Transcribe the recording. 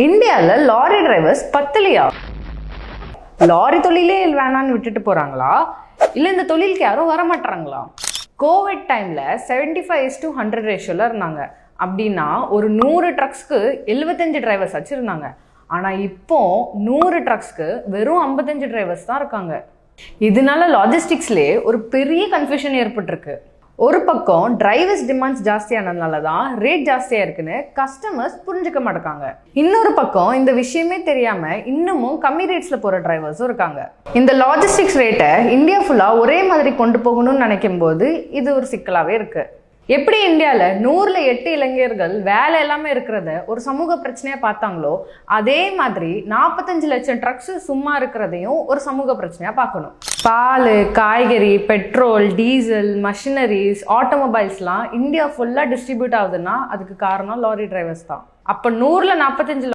இந்தியாவில் lorry drivers பத்தலையா? Lorry தொழிலே வேணான்னு விட்டுட்டு போகிறாங்களா, இல்லை இந்த தொழிலுக்கு யாரும் வரமாட்டாங்களா? கோவிட் டைமில் 75:100 ரேஷியோவில் இருந்தாங்க. அப்படின்னா ஒரு 100 ட்ரக்ஸ்க்கு 75 டிரைவர்ஸ் வச்சுருந்தாங்க. ஆனால் இப்போ 100 ட்ரக்ஸ்க்கு வெறும் 55 டிரைவர்ஸ் தான் இருக்காங்க. இதனால லாஜிஸ்டிக்ஸ்லேயே ஒரு பெரிய கன்ஃபியூஷன் ஏற்பட்டிருக்கு. ஒரு பக்கம் டிரைவர்ஸ் டிமாண்ட்ஸ் ஜாஸ்தியானதுனால தான் ரேட் ஜாஸ்தியாக இருக்குன்னு கஸ்டமர்ஸ் புரிஞ்சுக்க மாட்டாங்க. இன்னொரு பக்கம் இந்த விஷயமே தெரியாம இன்னமும் கம்மி ரேட்ஸ்ல போற டிரைவர்ஸும் இருக்காங்க. இந்த லாஜிஸ்டிக்ஸ் ரேட்டை இந்தியா ஃபுல்லா ஒரே மாதிரி கொண்டு போகணும்னு நினைக்கும் போது இது ஒரு சிக்கலாவே இருக்கு. எப்படி இந்தியாவில் 100ல் 8 இளைஞர்கள் வேலை எல்லாமே இருக்கிறத ஒரு சமூக பிரச்சனையா பார்த்தாங்களோ, அதே மாதிரி 45 லட்சம் ட்ரக்ஸ் சும்மா இருக்கிறதையும் ஒரு சமூக பிரச்சனையா பார்க்கணும். பால், காய்கறி, பெட்ரோல், டீசல், மஷினரிஸ், ஆட்டோமொபைல்ஸ்லாம் இந்தியா ஃபுல்லாக டிஸ்ட்ரிபியூட் ஆகுதுன்னா அதுக்கு காரணம் லாரி டிரைவர்ஸ் தான். அப்போ 100ல் 45